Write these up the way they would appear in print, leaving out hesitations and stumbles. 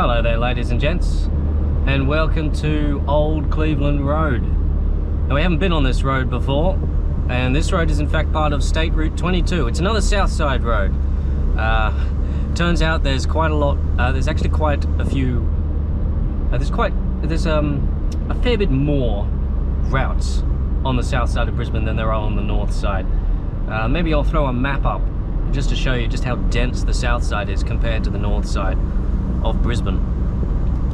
Hello there, ladies and gents, and welcome to Old Cleveland Road. Now, we haven't been on this road before, and this road is in fact part of State Route 22. It's another south side road. Turns out there's quite a lot, there's actually quite a few, there's a fair bit more routes on the south side of Brisbane than there are on the north side. Maybe I'll throw a map up just to show you just how dense the south side is compared to the north side of Brisbane.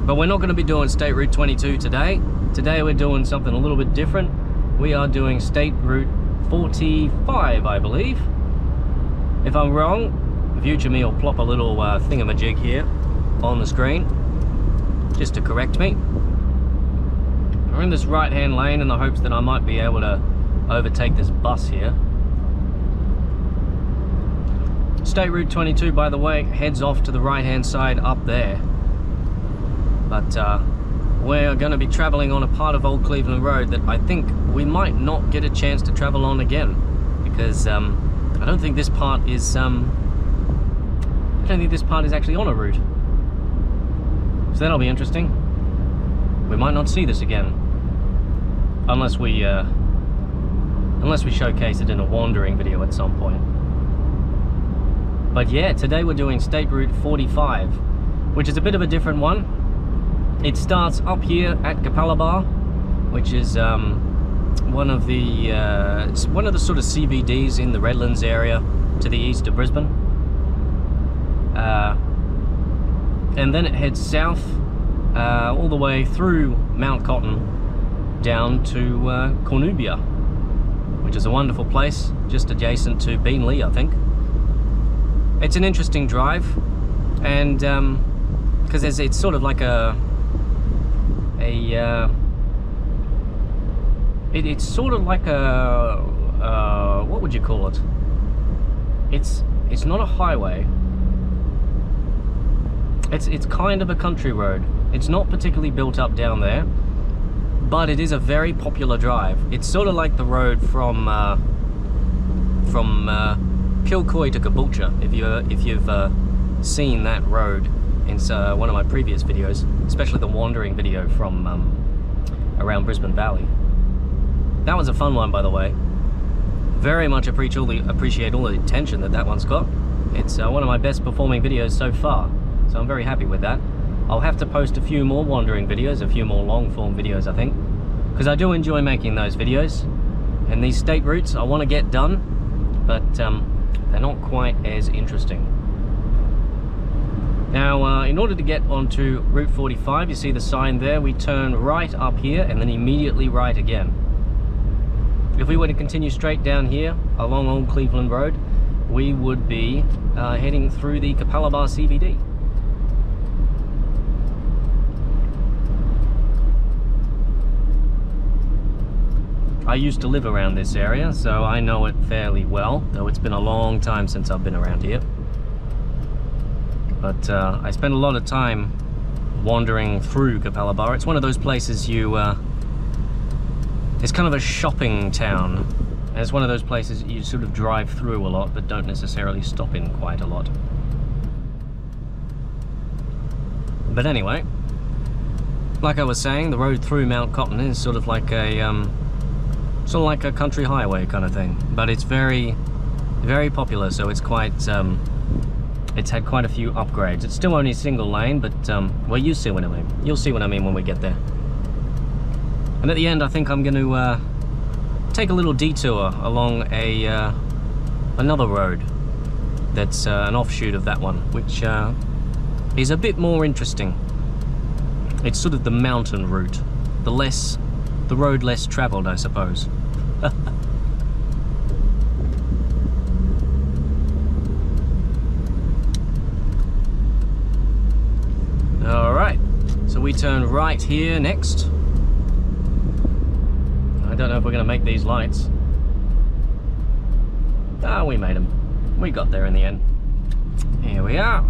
But we're not going to be doing State Route 22 today. Today we're doing something a little bit different. We are doing State Route 45, I believe. If I'm wrong, future me will plop a little thingamajig here on the screen just to correct me. We're in this right hand lane in the hopes that I might be able to overtake this bus here. State Route 22, by the way, heads off to the right hand side up there. But we're going to be traveling on a part of Old Cleveland Road that I think we might not get a chance to travel on again, because I don't think this part is actually on a route. So that'll be interesting. We might not see this again, unless we showcase it in a wandering video at some point. But yeah, today we're doing State Route 45, which is a bit of a different one. It starts up here at Capalaba, which is one of the sort of CBDs in the Redlands area to the east of Brisbane. And then it heads south all the way through Mount Cotton down to Cornubia, which is a wonderful place just adjacent to Beenleigh, I think. It's an interesting drive, and because it's sort of like it's sort of like a what would you call it? It's not a highway. It's kind of a country road. It's not particularly built up down there, but it is a very popular drive. It's sort of like the road from Kilcoy to Caboolture, if you've seen that road in one of my previous videos, especially the wandering video from around Brisbane Valley. That was a fun one, by the way. Very much appreciate all the attention that one's got. It's one of my best performing videos so far, so I'm very happy with that. I'll have to post a few more wandering videos, a few more long form videos, I think, because I do enjoy making those videos. And these state routes I want to get done, but they're not quite as interesting. Now, in order to get onto Route 45, you see the sign there, we turn right up here and then immediately right again. If we were to continue straight down here along Old Cleveland Road, we would be heading through the Capalaba CBD. I used to live around this area, so I know it fairly well, though it's been a long time since I've been around here. But I spent a lot of time wandering through Capalaba. It's one of those places it's kind of a shopping town. And it's one of those places you sort of drive through a lot, but don't necessarily stop in quite a lot. But anyway, like I was saying, the road through Mount Cotton is sort of like a country highway kind of thing, but it's very, very popular. So it's quite, it's had quite a few upgrades. It's still only single lane, but well, you see what I mean. You'll see what I mean when we get there. And at the end, I think I'm going to take a little detour along another road that's an offshoot of that one, which is a bit more interesting. It's sort of the mountain route, the road less traveled, I suppose. Alright, so we turn right here next. I don't know if we're going to make these lights. Ah, we made them. We got there in the end. Here we are.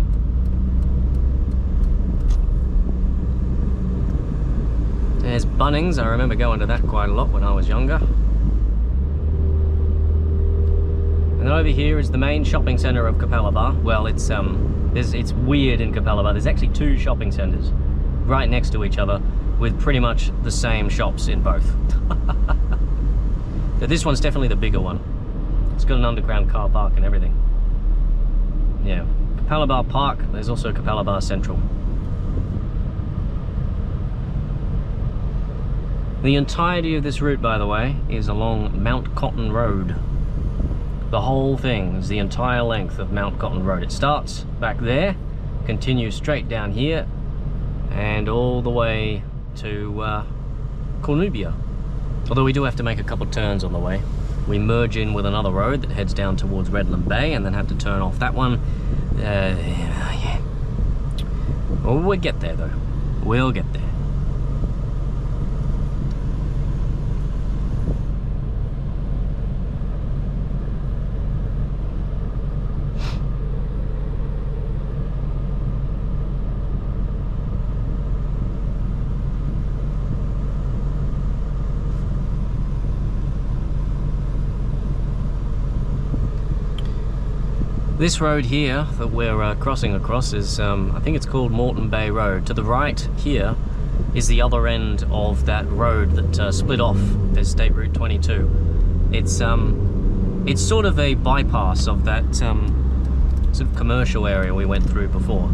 There's Bunnings. I remember going to that quite a lot when I was younger. And then over here is the main shopping centre of Capalaba. Well, it's weird in Capalaba. There's actually two shopping centres right next to each other with pretty much the same shops in both. But this one's definitely the bigger one. It's got an underground car park and everything. Yeah, Capalaba Park. There's also Capalaba Central. The entirety of this route, by the way, is along Mount Cotton Road. The whole thing is the entire length of Mount Cotton Road. It starts back there, continues straight down here, and all the way to Cornubia. Although we do have to make a couple turns on the way. We merge in with another road that heads down towards Redland Bay and then have to turn off that one. Yeah. Well, we'll get there though. We'll get there. This road here that we're crossing across is, I think it's called Moreton Bay Road. To the right here is the other end of that road that split off as State Route 22. It's sort of a bypass of that sort of commercial area we went through before.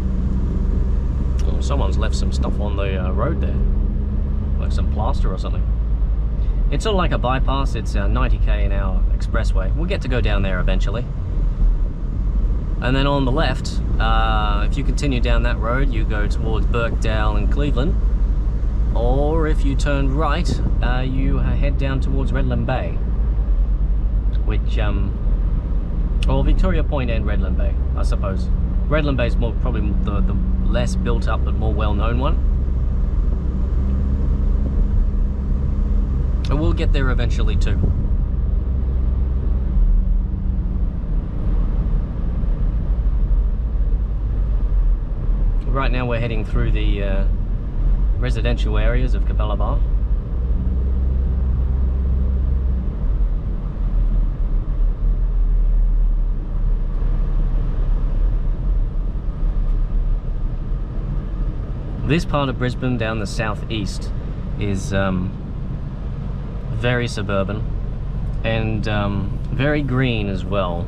Oh, someone's left some stuff on the road there, like some plaster or something. It's sort of like a bypass. It's 90k an hour expressway. We'll get to go down there eventually. And then on the left, if you continue down that road, you go towards Birkdale and Cleveland. Or if you turn right, you head down towards Redland Bay. Which, or Victoria Point and Redland Bay, I suppose. Redland Bay is probably the less built up but more well-known one. And we'll get there eventually too. Right now we're heading through the residential areas of Capalaba. This part of Brisbane down the southeast is very suburban and very green as well.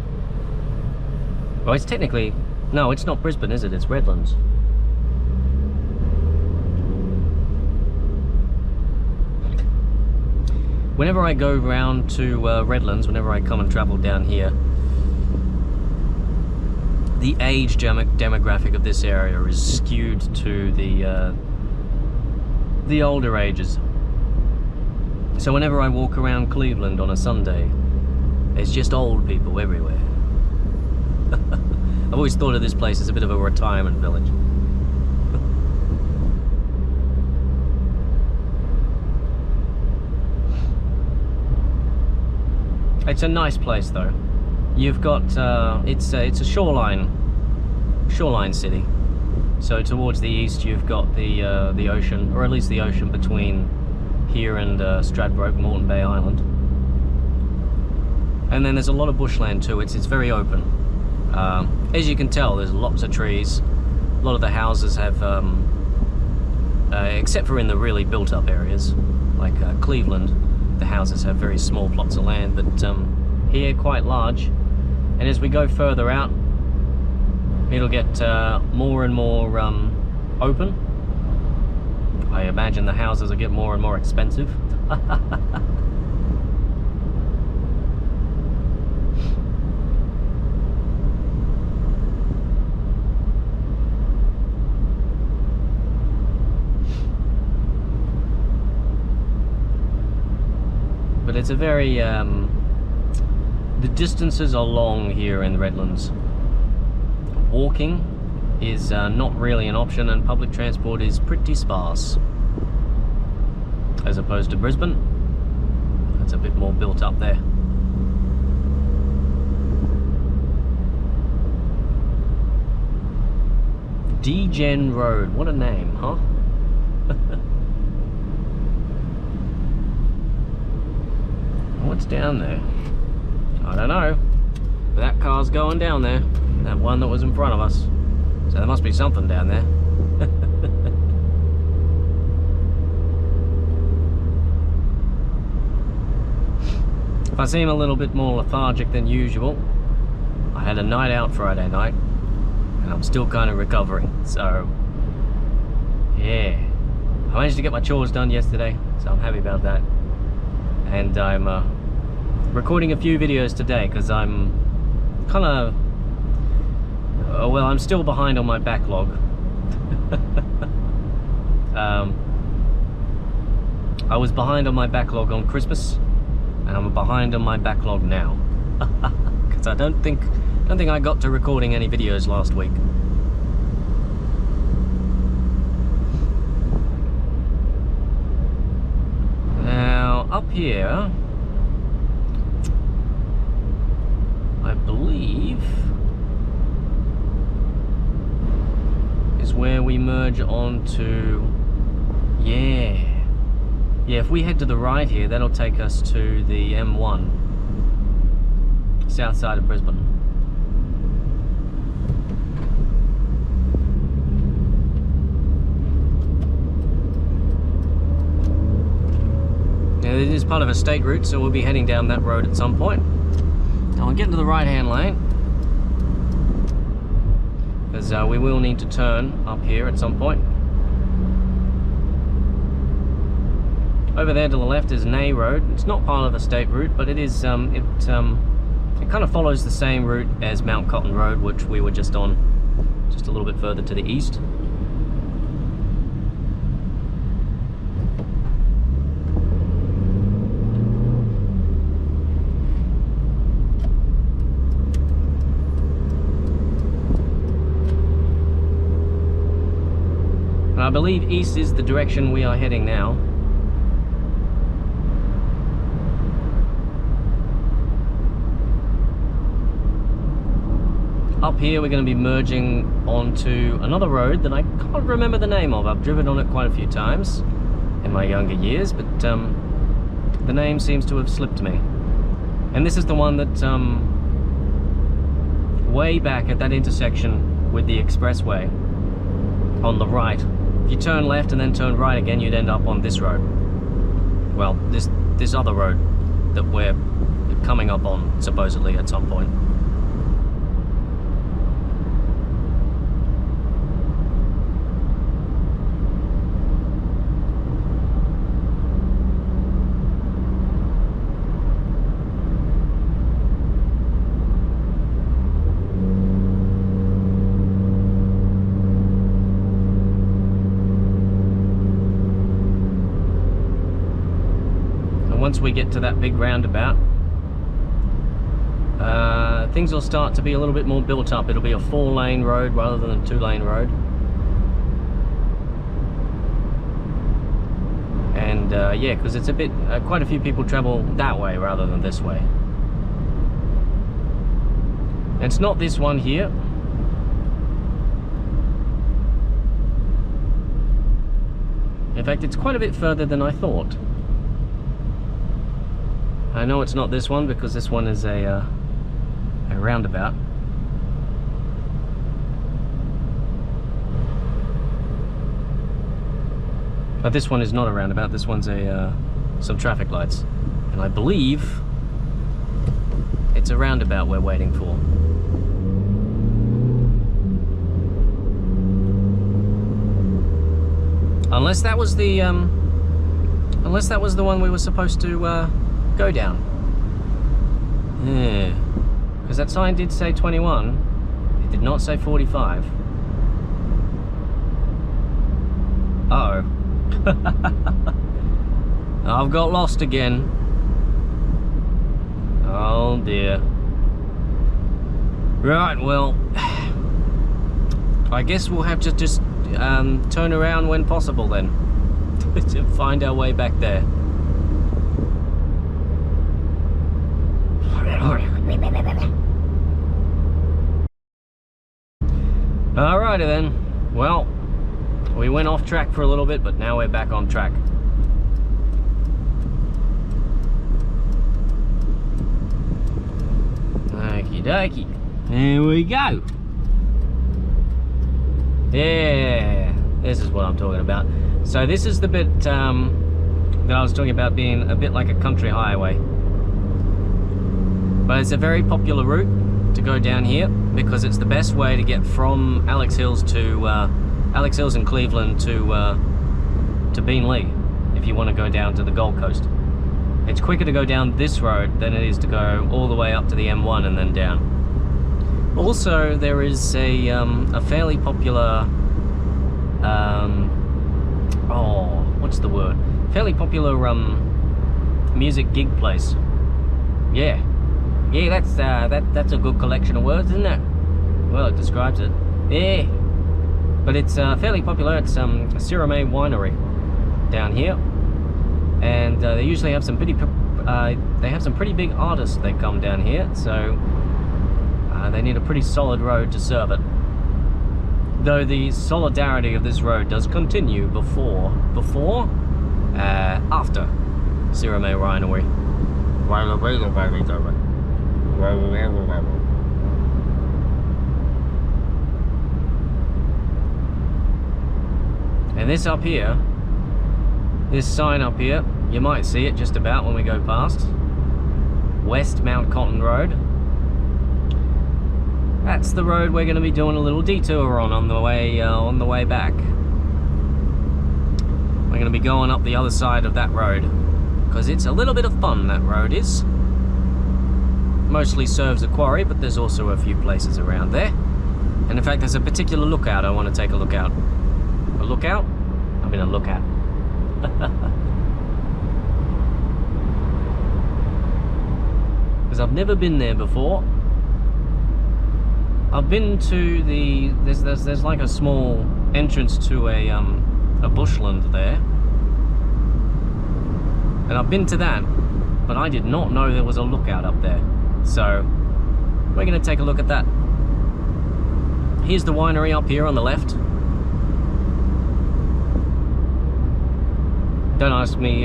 Well, it's technically, no, it's not Brisbane, is it? It's Redlands. Whenever I go round to Redlands, whenever I come and travel down here, the age demographic of this area is skewed to the older ages. So whenever I walk around Cleveland on a Sunday, there's just old people everywhere. I've always thought of this place as a bit of a retirement village. It's a nice place though. You've got it's a shoreline city. So towards the east you've got the ocean, or at least the ocean between here and Stradbroke, Moreton Bay Island. And then there's a lot of bushland too. It's very open. As you can tell, there's lots of trees. A lot of the houses have, except for in the really built-up areas, like Cleveland, the houses have very small plots of land, but here quite large. And as we go further out, it'll get more and more open. I imagine the houses will get more and more expensive. But it's a very, the distances are long here in the Redlands. Walking is not really an option, and public transport is pretty sparse. As opposed to Brisbane, it's a bit more built up there. Degen Road, what a name, huh? What's down there? I don't know. But that car's going down there. That one that was in front of us. So there must be something down there. If I seem a little bit more lethargic than usual, I had a night out Friday night, and I'm still kind of recovering, so yeah. I managed to get my chores done yesterday, so I'm happy about that. And I'm recording a few videos today, because I'm kind of, well, I'm still behind on my backlog. I was behind on my backlog on Christmas, and I'm behind on my backlog now. Because I don't think I got to recording any videos last week. Now, up here, I believe, is where we merge onto, yeah, if we head to the right here, that'll take us to the M1, south side of Brisbane. Now, this is part of a state route, so we'll be heading down that road at some point. Now we'll get into the right-hand lane, because we will need to turn up here at some point. Over there to the left is Nay Road. It's not part of a state route, but it is. It kind of follows the same route as Mount Cotton Road, which we were just on, just a little bit further to the east. And I believe east is the direction we are heading now. Up here we're going to be merging onto another road that I can't remember the name of. I've driven on it quite a few times in my younger years, but the name seems to have slipped me. And this is the one that way back at that intersection with the Expressway on the right, if you turn left and then turn right again, you'd end up on this road. Well, this other road that we're coming up on supposedly at some point. Once we get to that big roundabout, things will start to be a little bit more built up. It'll be a 4-lane road rather than a 2-lane road. And yeah, because it's a bit, quite a few people travel that way rather than this way. And it's not this one here. In fact, it's quite a bit further than I thought. I know it's not this one because this one is a roundabout. But this one is not a roundabout, this one's some traffic lights. And I believe it's a roundabout we're waiting for. Unless that was the one we were supposed to go down. Yeah, because that sign did say 21. It did not say 45. Uh-oh. I've got lost again. Oh dear. Right, well, I guess we'll have to just turn around when possible then to find our way back there. Alrighty then. Well, we went off track for a little bit, but now we're back on track. Okie dokie. Here we go. Yeah, this is what I'm talking about. So this is the bit that I was talking about being a bit like a country highway. But it's a very popular route to go down here because it's the best way to get from Alex Hills and Cleveland to Beenleigh if you want to go down to the Gold Coast. It's quicker to go down this road than it is to go all the way up to the M1 and then down. Also, there is a fairly popular, what's the word? Fairly popular music gig place. Yeah, that's a good collection of words, isn't it? Well, it describes it. Yeah, but it's fairly popular. It's Sirame Winery down here, and they usually have some pretty big artists that come down here. So. They need a pretty solid road to serve it. Though the solidarity of this road does continue after Sirame Winery. And this up here, this sign up here, you might see it just about when we go past. West Mount Cotton Road. That's the road we're going to be doing a little detour on the way back. We're going to be going up the other side of that road because it's a little bit of fun, that road is. Mostly serves a quarry, but there's also a few places around there. And in fact, there's a particular lookout I want to take a look at. A lookout? I mean a look at. Because I've never been there before. I've been to the there's like a small entrance to a bushland there, and I've been to that, but I did not know there was a lookout up there. So we're going to take a look at that. Here's the winery up here on the left. Don't ask me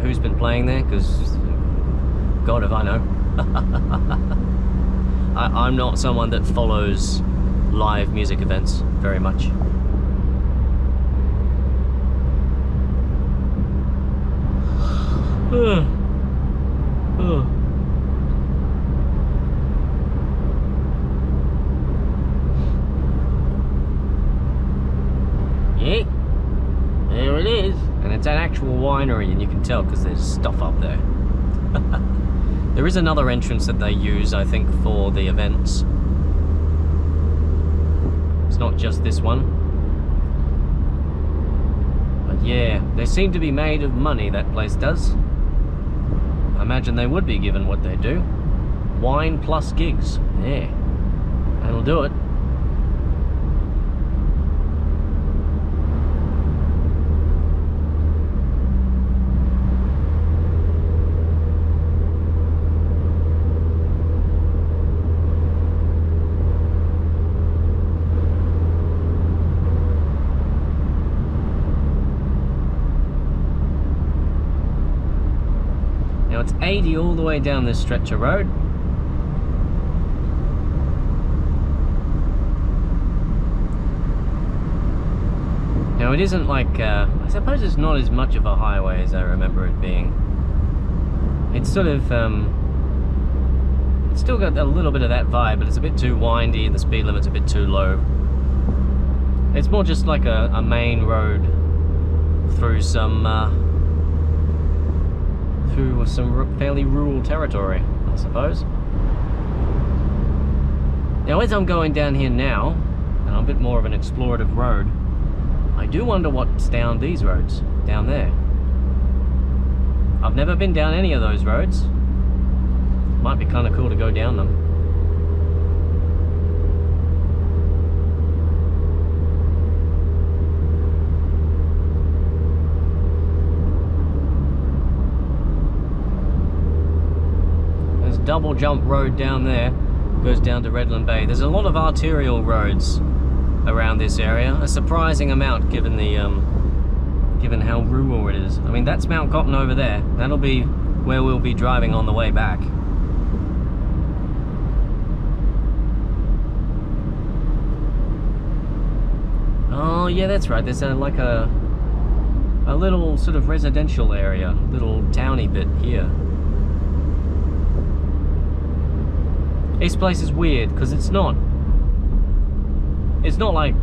who's been playing there, because God if I know. I'm not someone that follows live music events very much. Yeah, there it is. And it's an actual winery, and you can tell because there's stuff up there. There is another entrance that they use, I think, for the events. It's not just this one. But yeah, they seem to be made of money, that place does. I imagine they would be given what they do. Wine plus gigs. Yeah, that'll do it. It's 80 all the way down this stretch of road. Now it isn't like, I suppose it's not as much of a highway as I remember it being. It's sort of, it's still got a little bit of that vibe, but it's a bit too windy and the speed limit's a bit too low. It's more just like a main road through some fairly rural territory, I suppose. Now as I'm going down here now, and I'm a bit more of an explorative road, I do wonder what's down these roads, down there. I've never been down any of those roads. Might be kind of cool to go down them. Double jump road down there goes down to Redland Bay. There's a lot of arterial roads around this area, a surprising amount given the given how rural it is. I mean, that's Mount Cotton over there. That'll be where we'll be driving on the way back. Oh yeah, that's right. There's like a little sort of residential area, little towny bit here. This place is weird because it's not like,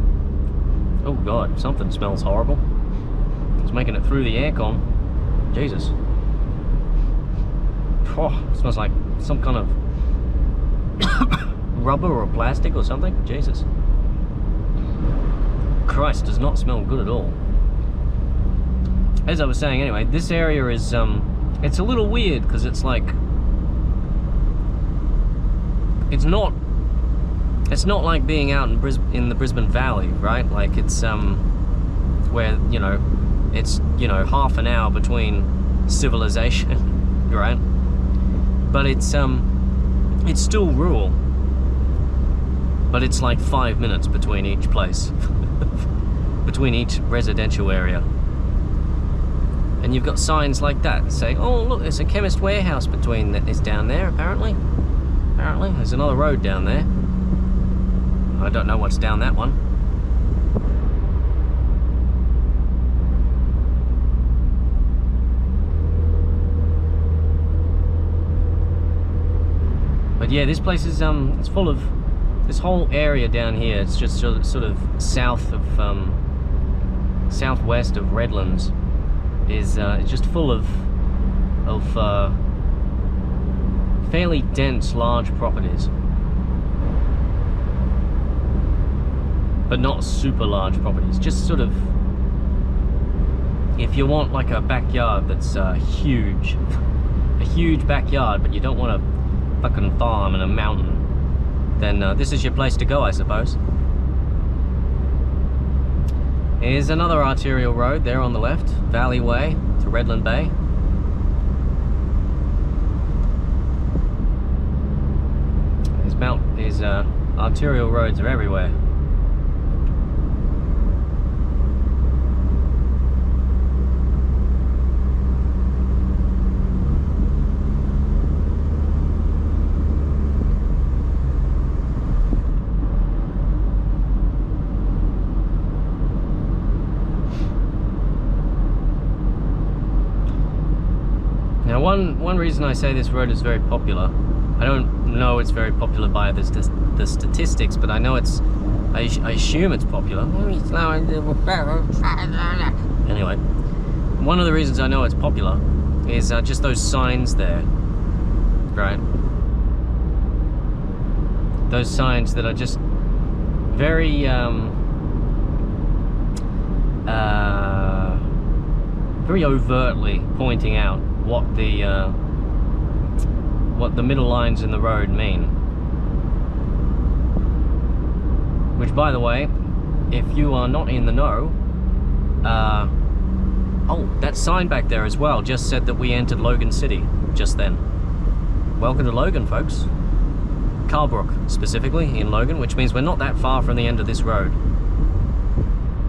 oh god, something smells horrible. It's making it through the aircon. Jesus. Oh, it smells like some kind of rubber or plastic or something. Jesus. Christ, does not smell good at all. As I was saying, anyway, this area is it's a little weird because it's like, it's not like being out in the Brisbane Valley, right? Like it's where, you know, it's, you know, half an hour between civilization, right? But it's still rural, but it's like 5 minutes between each place, between each residential area. And you've got signs like that saying, oh look, there's a chemist warehouse between that is down there, apparently. Apparently, there's another road down there. I don't know what's down that one. But yeah, this place is it's full of, this whole area down here, it's just sort of south of southwest of Redlands, is just full of fairly dense, large properties, but not super large properties. Just sort of, if you want like a backyard that's huge, a huge backyard, but you don't want a fucking farm in a mountain, then this is your place to go, I suppose. Here's another arterial road there on the left, Valley Way to Redland Bay. These arterial roads are everywhere. Now, one reason I say this road is very popular, I don't know it's very popular by the statistics, but I know it's, I assume it's popular. Anyway, one of the reasons I know it's popular is just those signs there, right? Those signs that are just very, very overtly pointing out what the middle lines in the road mean. Which, by the way, if you are not in the know, oh, that sign back there as well just said that we entered Logan City just then. Welcome to Logan, folks. Carbrook, specifically, in Logan, which means we're not that far from the end of this road.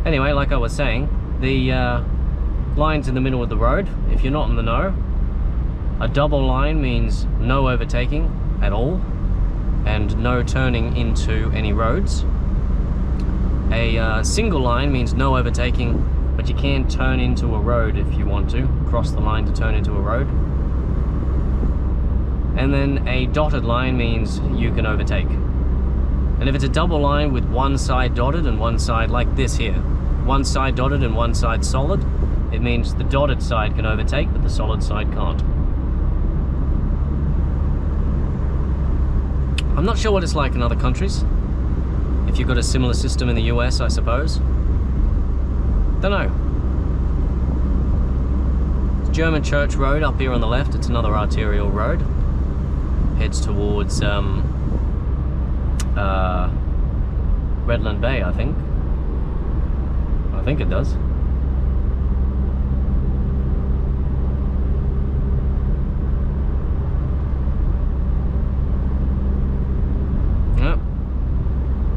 Anyway, like I was saying, the lines in the middle of the road, if you're not in the know, a double line means no overtaking at all and no turning into any roads. A single line means no overtaking, but you can turn into a road if you want to, cross the line to turn into a road. And then a dotted line means you can overtake. And if it's a double line with one side dotted and one side like this here, one side dotted and one side solid, it means the dotted side can overtake, but the solid side can't. I'm not sure what it's like in other countries. If you've got a similar system in the US, I suppose. Don't know. It's German Church Road up here on the left. It's another arterial road. Heads towards Redland Bay, I think. I think it does.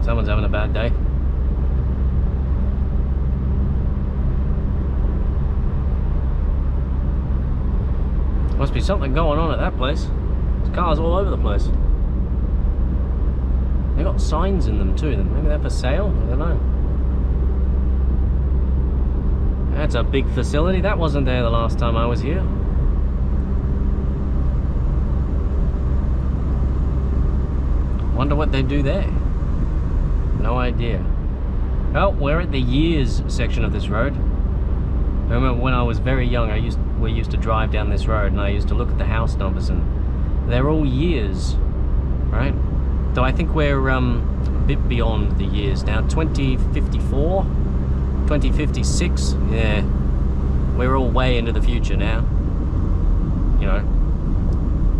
Someone's having a bad day. Must be something going on at that place. There's cars all over the place. They got signs in them too. Maybe they're for sale? I don't know. That's a big facility. That wasn't there the last time I was here. Wonder what they do there. No idea. Oh, we're at the years section of this road. I remember when I was very young, we used to drive down this road, and I used to look at the house numbers, and they're all years, right? Though I think we're a bit beyond the years now. 2054, 2056. Yeah, we're all way into the future now. You know,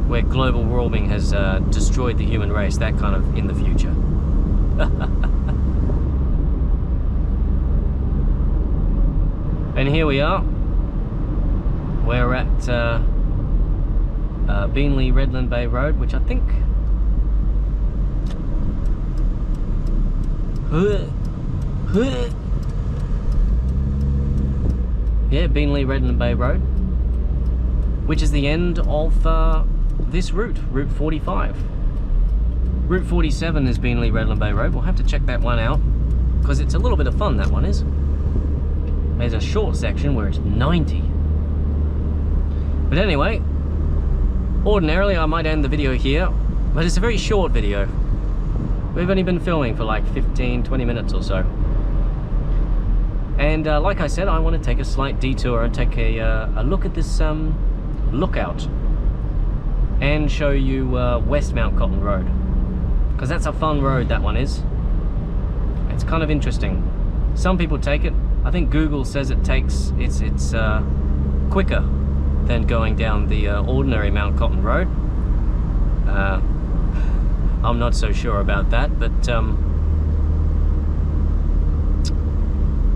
where global warming has destroyed the human race. That kind of in the future. And here we are. We're at Beenleigh-Redland Bay Road, which I think... Yeah, Beenleigh-Redland Bay Road, which is the end of this route, Route 45. Route 47 is Beenleigh-Redland Bay Road. We'll have to check that one out, because it's a little bit of fun, that one is. There's a short section where it's 90. But anyway, ordinarily I might end the video here, but it's a very short video. We've only been filming for like 15-20 minutes or so. And like I said, I want to take a slight detour and take a look at this lookout and show you West Mount Cotton Road, because that's a fun road, that one is. It's kind of interesting. Some people take it. I think Google says it's quicker than going down the ordinary Mount Cotton Road. I'm not so sure about that, but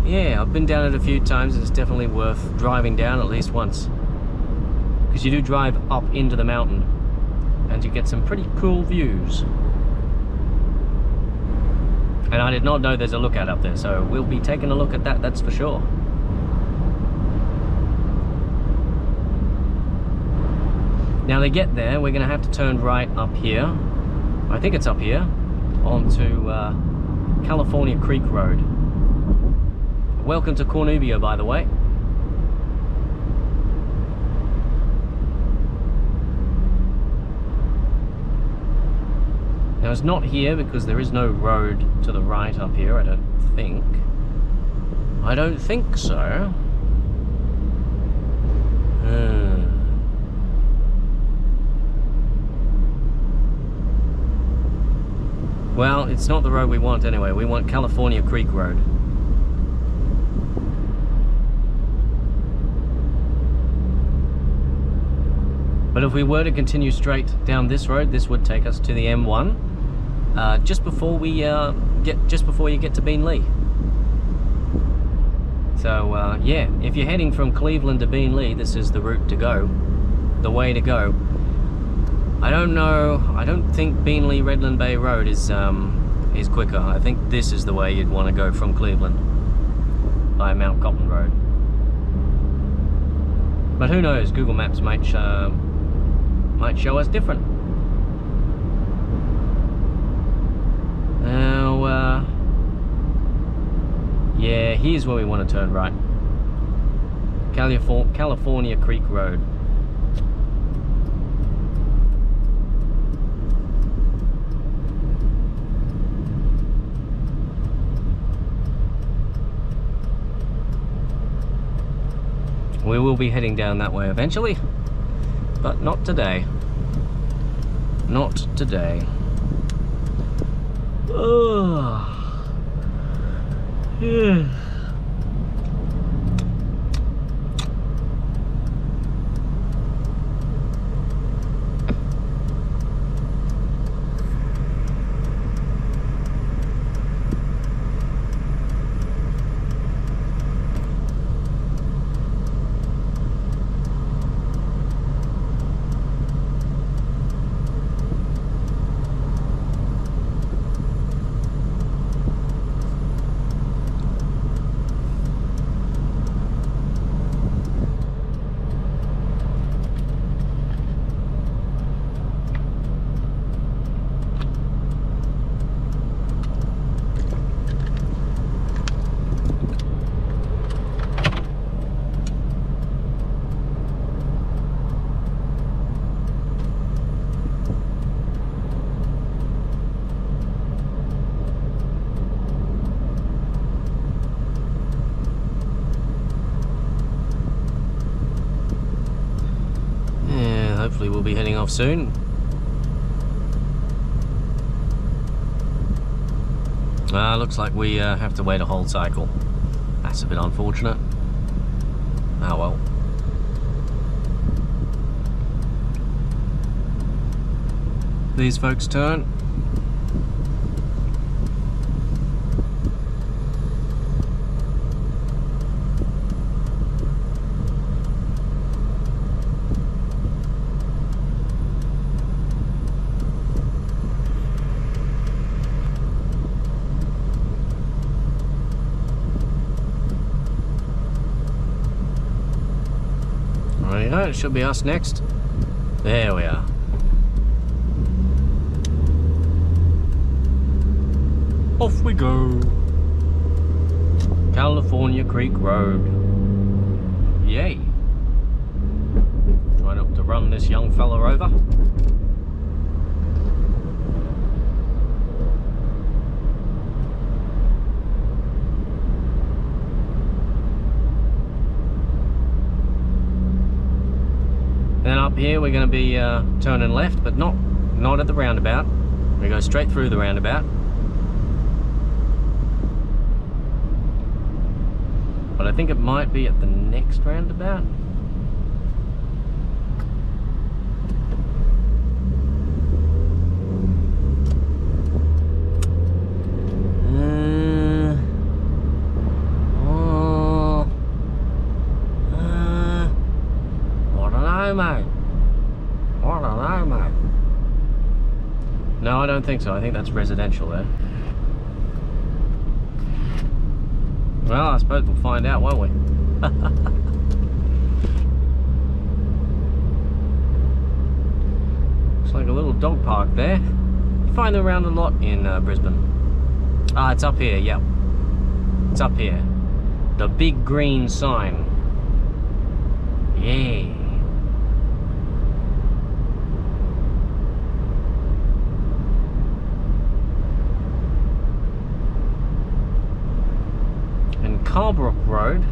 yeah, I've been down it a few times. It's definitely worth driving down at least once, because you do drive up into the mountain and you get some pretty cool views. And I did not know there's a lookout up there, so we'll be taking a look at that, that's for sure. Now to get there, we're going to have to turn right up here. I think it's up here, onto California Creek Road. Welcome to Cornubia, by the way. Now it's not here because there is no road to the right up here, I don't think. I don't think so. Well, it's not the road we want anyway. We want California Creek Road. But if we were to continue straight down this road, this would take us to the M1, just before you get to Beenleigh. So yeah, if you're heading from Cleveland to Beenleigh, this is the route to go, the way to go. I don't know. I don't think Beenleigh-Redland Bay Road is quicker. I think this is the way you'd want to go from Cleveland by Mount Cotton Road. But who knows? Google Maps might show us different. Now, yeah, here's where we want to turn right. California Creek Road. We will be heading down that way eventually, but not today. Not today. Oh, yeah. hopefully we'll be heading off soon. Looks like we have to wait a whole cycle. That's a bit unfortunate. Oh well. These folks turn. It should be us next. There we are. Off we go. California Creek Road. Yay. Try not to run this young fella over. Then up here we're going to be turning left, but not at the roundabout. We go straight through the roundabout. But I think it might be at the next roundabout. No, I don't think so. I think that's residential there. Well, I suppose we'll find out, won't we? Looks like a little dog park there. You find them around a lot in Brisbane. Ah, it's up here, yep. It's up here. The big green sign. Yeah. Carbrook Road.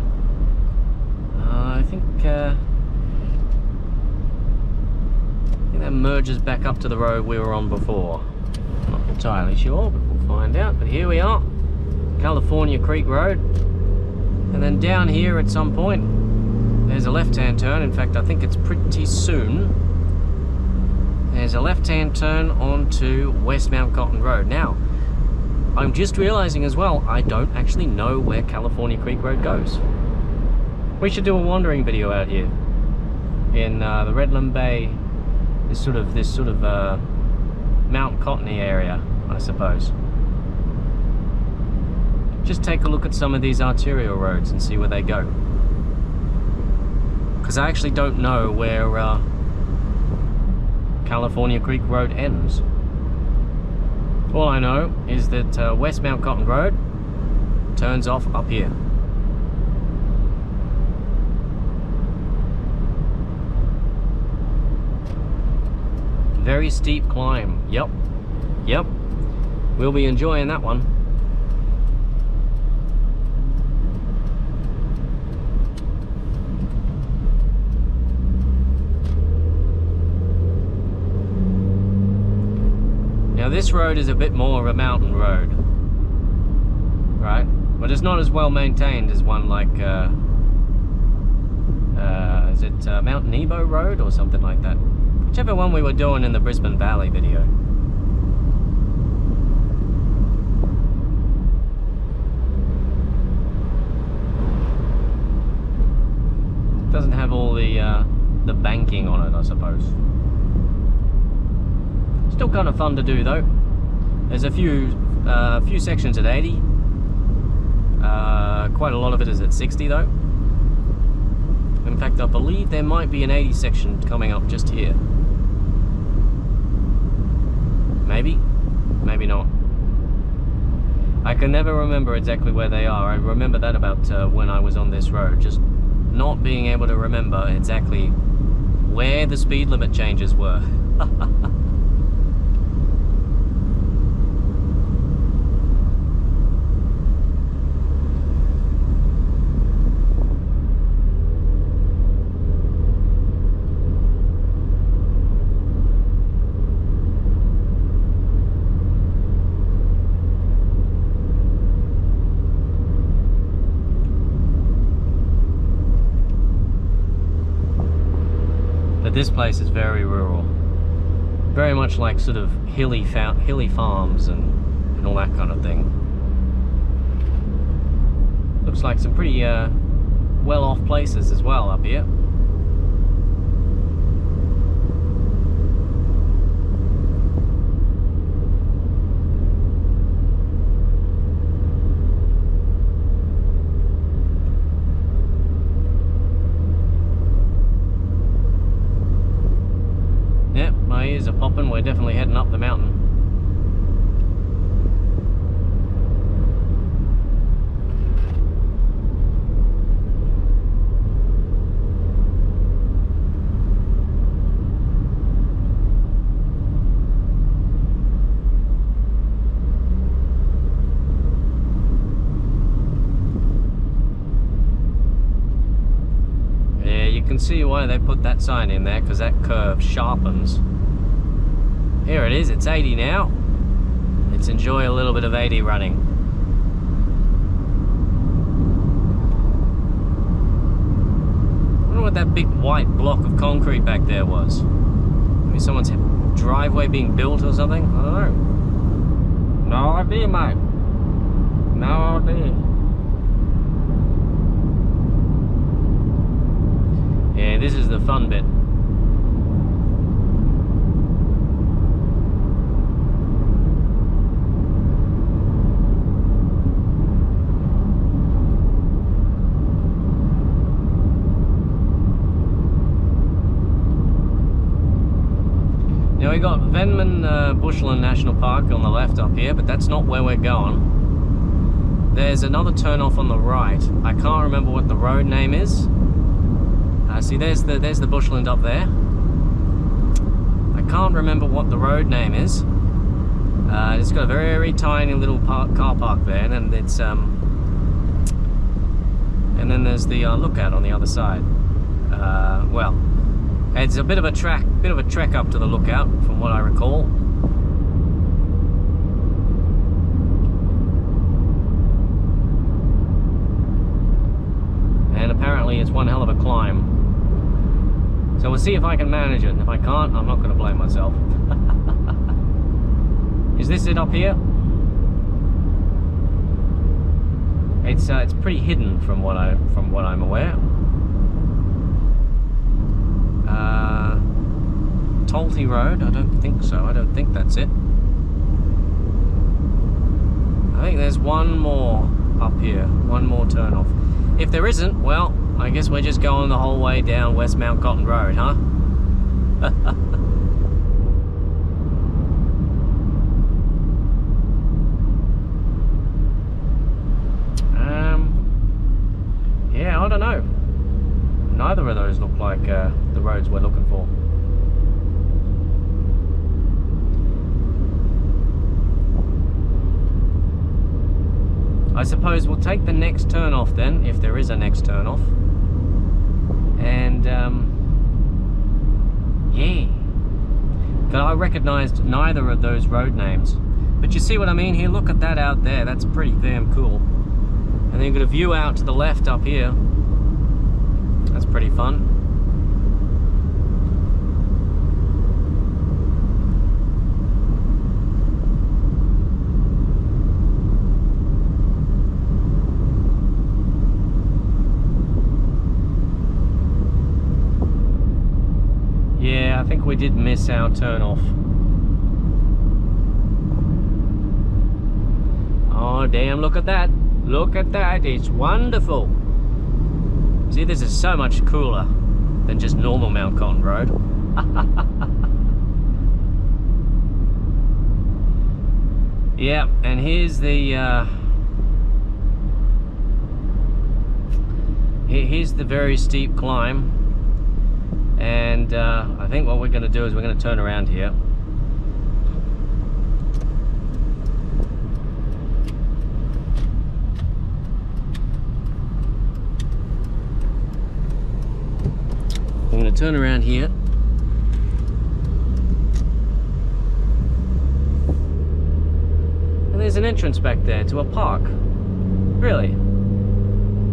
I think that merges back up to the road we were on before. Not entirely sure, but we'll find out. But here we are, California Creek Road. And then down here at some point, there's a left-hand turn. In fact, I think it's pretty soon. There's a left-hand turn onto West Mount Cotton Road. Now, I'm just realizing as well, I don't actually know where California Creek Road goes. We should do a wandering video out here in the Redland Bay, this sort of Mount Cottony area, I suppose. Just take a look at some of these arterial roads and see where they go. Because I actually don't know where California Creek Road ends. All I know is that West Mount Cotton Road turns off up here. Very steep climb. Yep. Yep. We'll be enjoying that one. Now this road is a bit more of a mountain road, right? But it's not as well maintained as one like, is it Mount Nebo Road or something like that? Whichever one we were doing in the Brisbane Valley video. Doesn't have all the banking on it, I suppose. Still kind of fun to do though. There's a few sections at 80. Quite a lot of it is at 60 though. In fact, I believe there might be an 80 section coming up just here. Maybe, maybe not. I can never remember exactly where they are. I remember that about when I was on this road, just not being able to remember exactly where the speed limit changes were. this place is very rural. Very much like sort of hilly farms and all that kind of thing. Looks like some pretty well-off places as well up here. Yep, my ears are popping. We're definitely heading up the mountain. You can see why they put that sign in there, because that curve sharpens. Here it is, it's 80 now. Let's enjoy a little bit of 80 running. I wonder what that big white block of concrete back there was. Maybe someone's driveway being built or something? I don't know. No idea, mate. No idea. Yeah, this is the fun bit. Now we got Venman Bushland National Park on the left up here, but that's not where we're going. There's another turn off on the right. I can't remember what the road name is. See, there's the bushland up there. I can't remember what the road name is. It's got a very tiny little car park there, and it's and then there's the lookout on the other side. Well, it's a bit of a trek up to the lookout, from what I recall. And apparently it's one hell of a climb. So we'll see if I can manage it. If I can't, I'm not going to blame myself. Is this it up here? It's pretty hidden from what I'm aware. Tolte Road? I don't think so. I don't think that's it. I think there's one more up here. One more turn off. If there isn't, well, I guess we're just going the whole way down West Mount Cotton Road, huh? Yeah, I don't know. Neither of those look like the roads we're looking for. I suppose we'll take the next turn off then, if there is a next turn off. And yeah, but I recognised neither of those road names. But you see what I mean here? Look at that out there. That's pretty damn cool. And then you've got a view out to the left up here. That's pretty fun. Yeah, I think we did miss our turn off. Oh damn, look at that. Look at that, it's wonderful. See, this is so much cooler than just normal Mount Cotton Road. Yeah, and here's the here's the very steep climb. And I think what we're going to do is we're going to turn around here. I'm going to turn around here. And there's an entrance back there to a park. Really?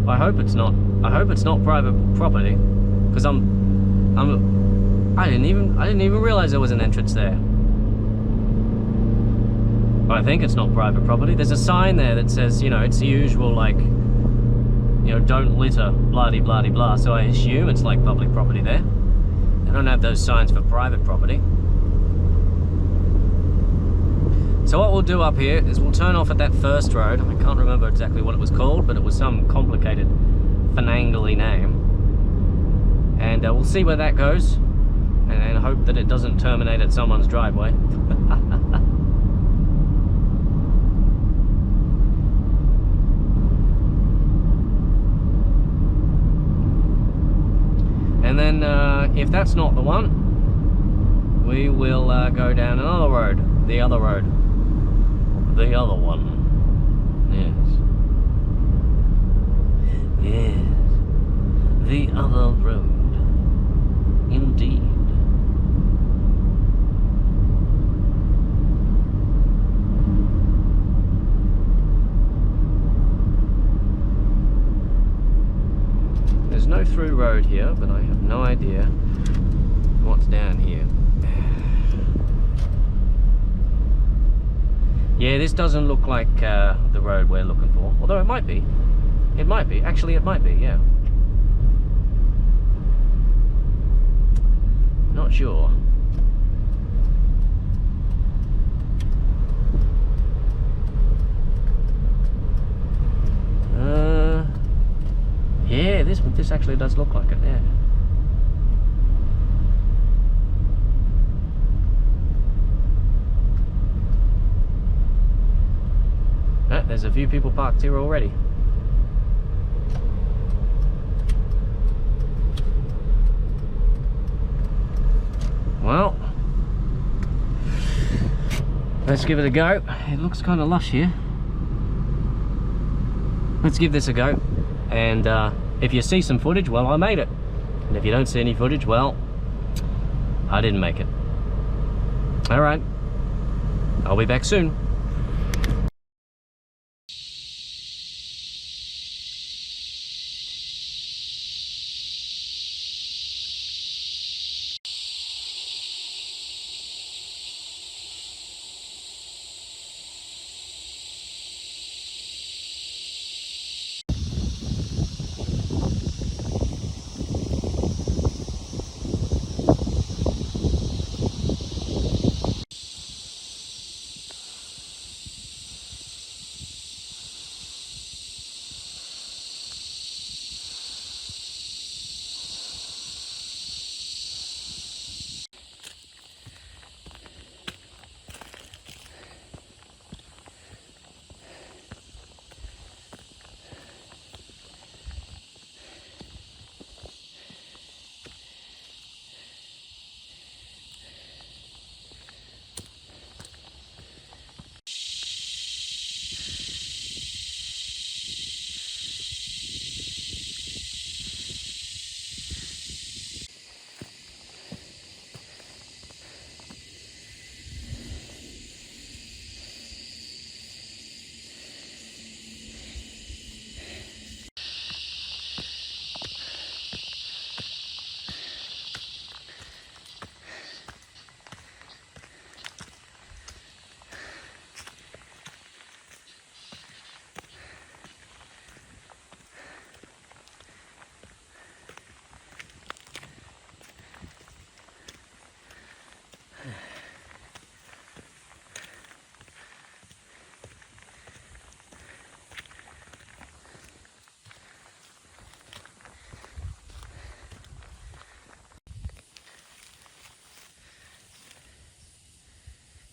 I hope it's not. I hope it's not private property, because I'm I didn't even realize there was an entrance there. But I think it's not private property. There's a sign there that says, you know, it's the usual, like, you know, don't litter, blah-de blah-de blah. So I assume it's like public property there. They don't have those signs for private property. So what we'll do up here is we'll turn off at that first road. I can't remember exactly what it was called, but it was some complicated, finangly name. And we'll see where that goes, and hope that it doesn't terminate at someone's driveway. And then if that's not the one, we will go down another road, the other road, the other one. Yes, the other road, indeed. There's no through road here, but I have no idea what's down here. Yeah, this doesn't look like the road we're looking for. Although it might be. It might be. Actually, it might be, yeah. Not sure. Yeah, this actually does look like it, yeah. There's a few people parked here already. Well, let's give it a go. It looks kind of lush here. Let's give this a go. And if you see some footage, well, I made it. And if you don't see any footage, well, I didn't make it. All right, I'll be back soon.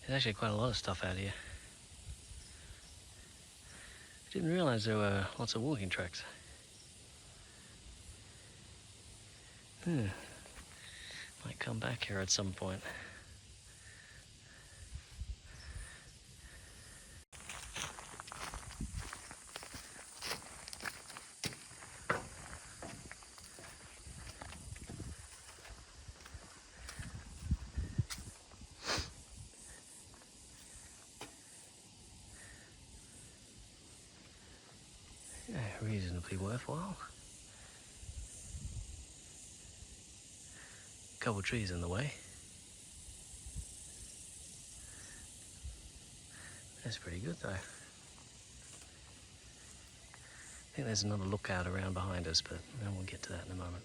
There's actually quite a lot of stuff out here. I didn't realize there were lots of walking tracks. Might come back here at some point. Reasonably worthwhile. couple of trees in the way. That's pretty good though. I think there's another lookout around behind us, but we'll get to that in a moment.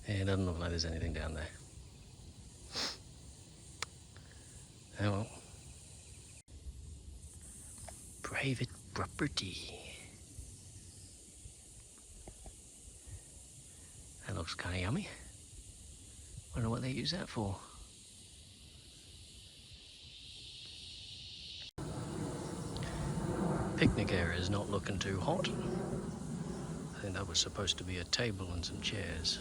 Yeah, it doesn't look like there's anything down there. Oh well. Private property. That looks kind of yummy. Wonder what they use that for. Picnic area is not looking too hot. I think that was supposed to be a table and some chairs.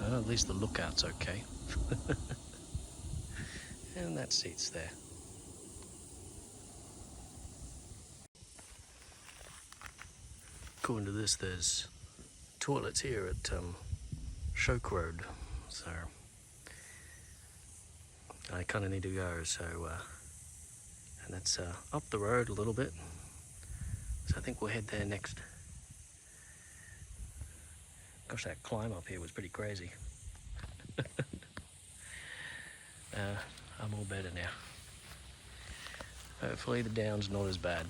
Well, at least the lookout's okay. And that seat's there. According to this, there's toilets here at Shoke Road, so I kind of need to go. So, and that's up the road a little bit. So I think we'll head there next. Gosh, that climb up here was pretty crazy. I'm all better now. Hopefully the down's not as bad.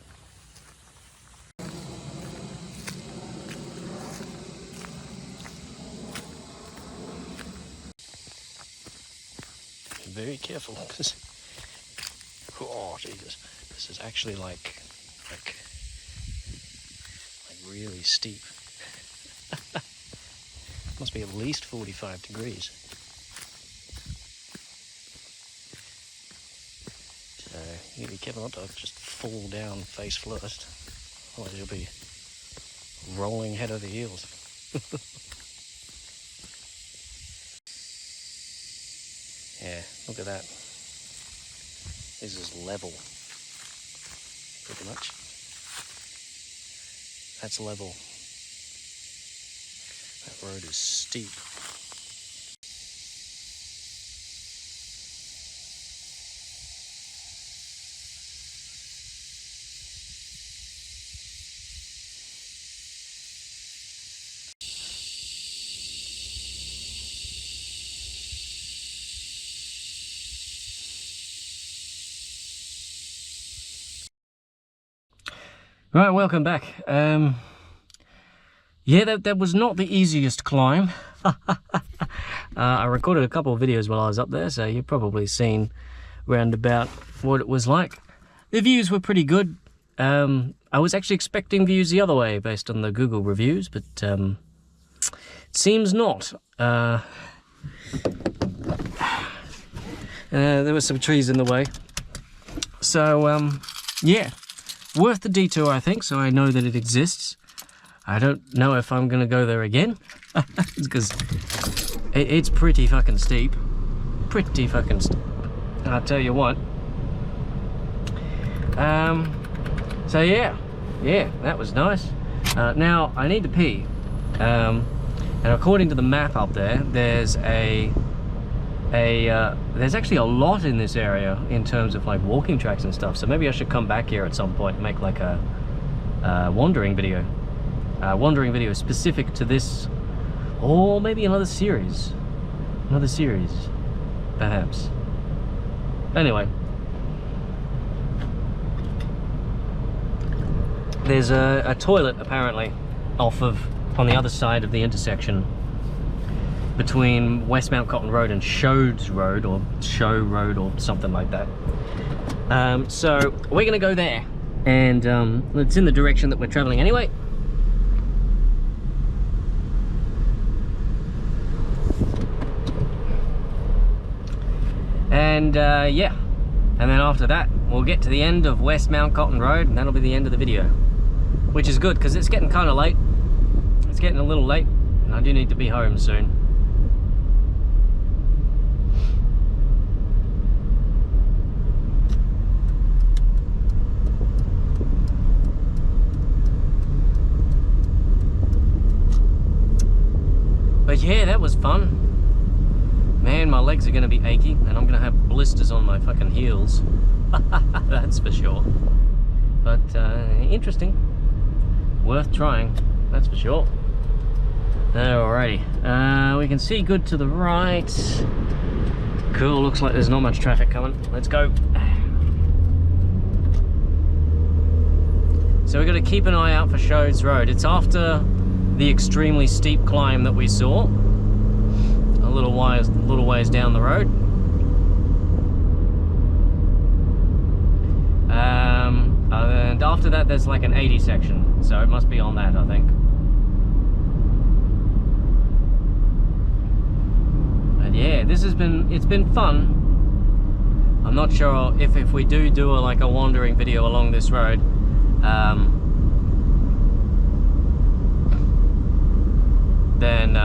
Very careful, because oh Jesus, this is actually like really steep. Must be at least 45 degrees. So you need to be careful not to just fall down face first, otherwise you'll be rolling head over heels. Yeah, look at that. This is level, pretty much. That's level. That road is steep. Right, welcome back. Yeah, that was not the easiest climb. I recorded a couple of videos while I was up there, so you've probably seen round about what it was like. The views were pretty good. I was actually expecting views the other way based on the Google reviews, but it seems not. There were some trees in the way. So, yeah. Worth the detour, I think, so I know that it exists. I don't know if I'm going to go there again, because it's pretty fucking steep. Pretty fucking steep. I'll tell you what. So yeah, that was nice. Now, I need to pee. And according to the map up there, there's there's actually a lot in this area in terms of like walking tracks and stuff, so maybe I should come back here at some point and make like a wandering video specific to this, or maybe another series perhaps. Anyway, there's a toilet apparently on the other side of the intersection between West Mount Cotton Road and Shows Road, or Show Road, or something like that. So we're gonna go there, and it's in the direction that we're traveling anyway. And yeah, and then after that we'll get to the end of West Mount Cotton Road, and that'll be the end of the video, which is good because it's getting kind of late. It's getting a little late, and I do need to be home soon. fun. Man, my legs are going to be achy, and I'm going to have blisters on my fucking heels. That's for sure. But interesting. Worth trying, that's for sure. Alrighty, we can see good to the right. Cool, looks like there's not much traffic coming. Let's go. So we've got to keep an eye out for Shodes Road. It's after the extremely steep climb that we saw a little ways down the road. And after that there's like an 80 section, so it must be on that, I think. And yeah, it's been fun. I'm not sure if we do like a wandering video along this road, then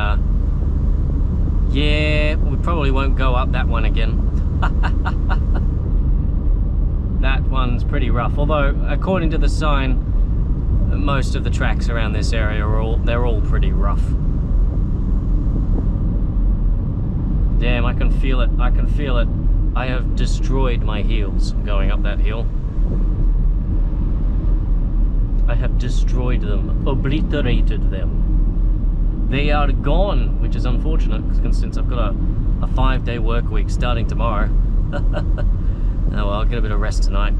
yeah, we probably won't go up that one again. That one's pretty rough, although according to the sign, most of the tracks around this area they're all pretty rough. Damn, I can feel it. I can feel it. I have destroyed my heels going up that hill. I have destroyed them, obliterated them. They are gone, which is unfortunate since I've got a 5-day work week starting tomorrow. Oh well, I'll get a bit of rest tonight.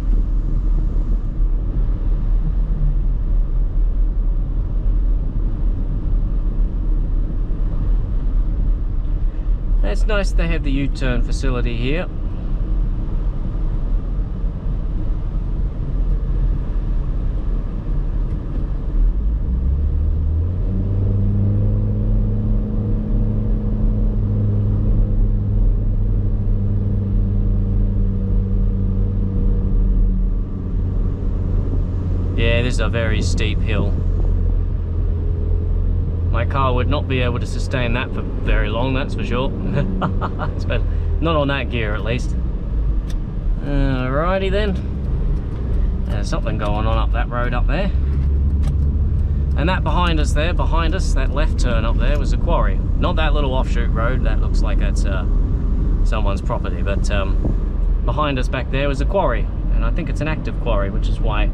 It's nice they have the U-turn facility here. Yeah, this is a very steep hill. My car would not be able to sustain that for very long, that's for sure. Not on that gear, at least. Alrighty then. There's something going on up that road up there. And that behind us, that left turn up there was a quarry. Not that little offshoot road, that looks like that's someone's property, but behind us back there was a quarry. And I think it's an active quarry, which is why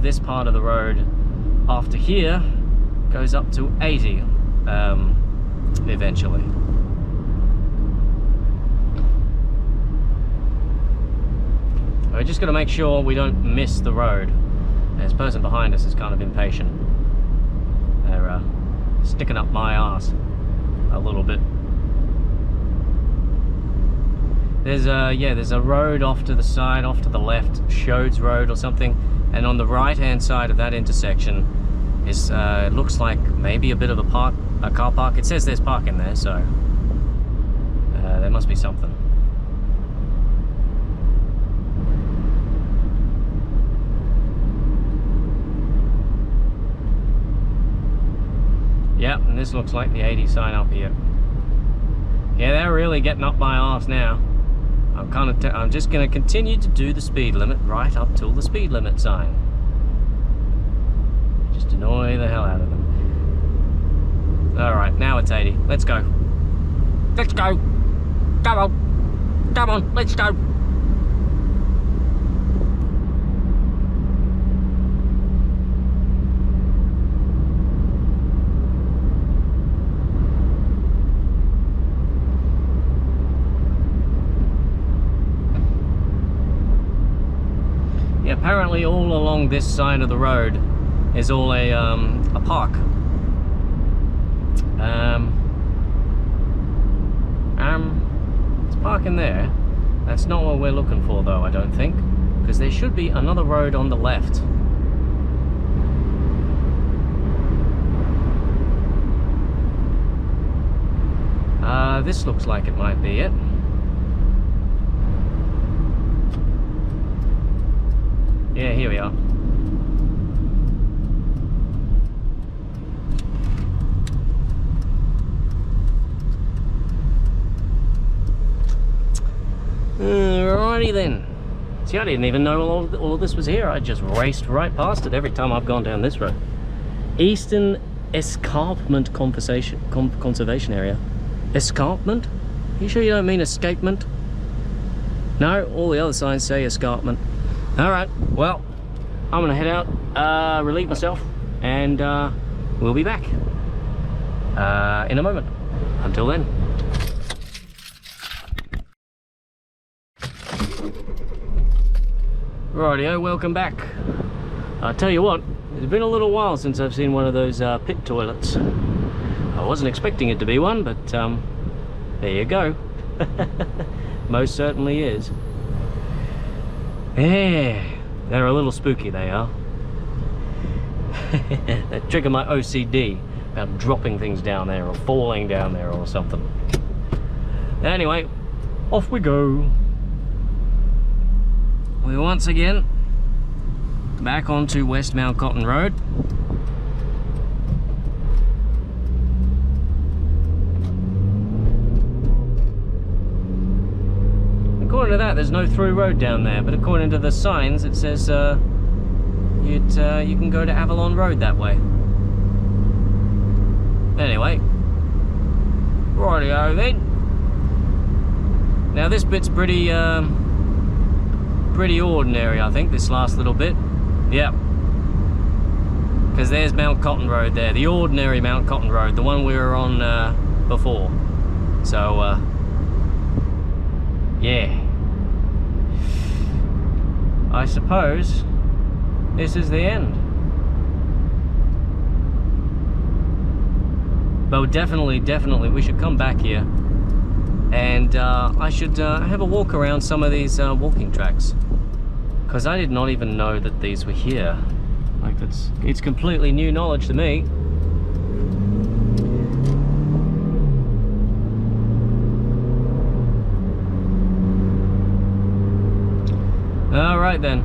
this part of the road after here goes up to 80 eventually. We're just got to make sure we don't miss the road. This person behind us is kind of impatient. They're sticking up my arse a little bit. There's a road off to the side, off to the left, Shodes Road or something, and on the right hand side of that intersection is it looks like maybe a bit of a car park. It says there's parking there, so there must be something. Yep, and this looks like the 80 sign up here. Yeah, they're really getting up my arse now. I'm just going to continue to do the speed limit right up till the speed limit sign. Just annoy the hell out of them. Alright, now it's 80. Let's go. Let's go. Come on. Come on, let's go. Apparently all along this side of the road is all a park. It's parking there. That's not what we're looking for though, I don't think, because there should be another road on the left. This looks like it might be it. Yeah, here we are. Alrighty then. See, I didn't even know all of this was here. I just raced right past it every time I've gone down this road. Eastern Escarpment Conservation Area. Escarpment? You sure you don't mean escapement? No, all the other signs say escarpment. Alright, well, I'm gonna head out, relieve myself, and we'll be back in a moment. Until then. Rightio, welcome back. I'll tell you what, it's been a little while since I've seen one of those pit toilets. I wasn't expecting it to be one, but there you go. Most certainly is. Yeah, they're a little spooky, they are. They trigger my OCD about dropping things down there or falling down there or something. Anyway, off we go. We're once again back onto West Mount Cotton Road. According to that, there's no through road down there, but according to the signs, it says you can go to Avalon Road that way. Anyway, rightio then. Now this bit's pretty ordinary, I think, this last little bit. Yep. Because there's Mount Cotton Road there, the ordinary Mount Cotton Road, the one we were on before. So, yeah. I suppose this is the end. But definitely, we should come back here. And I should have a walk around some of these walking tracks, because I did not even know that these were here. Like, it's completely new knowledge to me. All right then.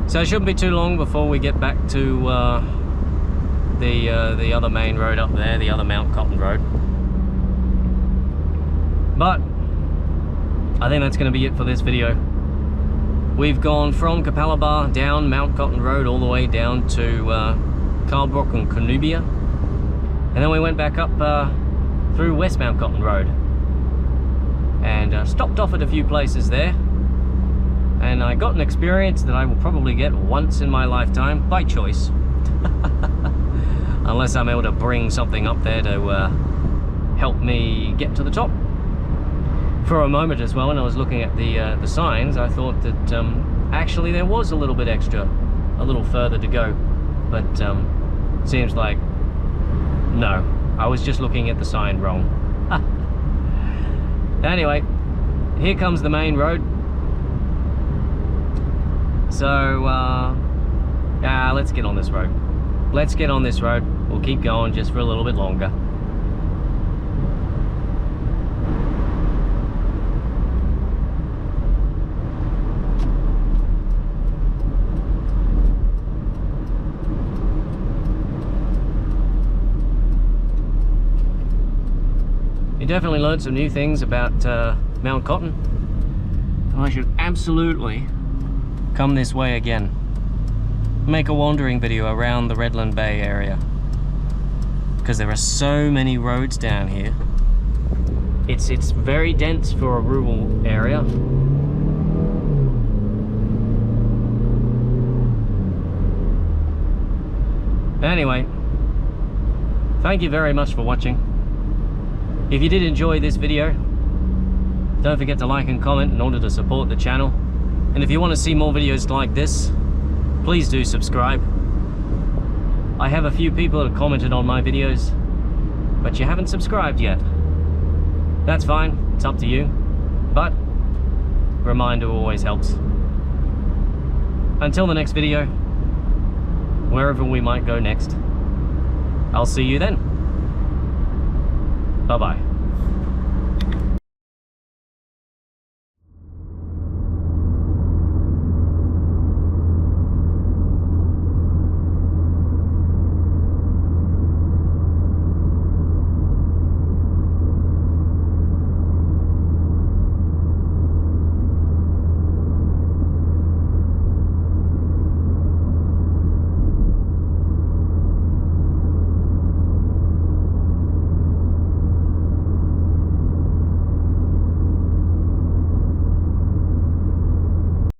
So it shouldn't be too long before we get back to the other main road up there, the other Mount Cotton Road. But I think that's going to be it for this video. We've gone from Capalaba down Mount Cotton Road all the way down to Carlbrook and Cornubia, and then we went back up through West Mount Cotton Road and stopped off at a few places there, and I got an experience that I will probably get once in my lifetime by choice. Unless I'm able to bring something up there to help me get to the top. For a moment as well, when I was looking at the signs, I thought that actually there was a little bit extra, a little further to go, but seems like no, I was just looking at the sign wrong. Anyway, here comes the main road. So let's get on this road. Let's get on this road. We'll keep going just for a little bit longer. You definitely learned some new things about Mount Cotton. I should absolutely come this way again. Make a wandering video around the Redland Bay area, because there are so many roads down here. It's very dense for a rural area. Anyway, thank you very much for watching. If you did enjoy this video, don't forget to like and comment in order to support the channel. And if you want to see more videos like this, please do subscribe. I have a few people that have commented on my videos, but you haven't subscribed yet. That's fine, it's up to you. But a reminder always helps. Until the next video, wherever we might go next, I'll see you then. Bye-bye.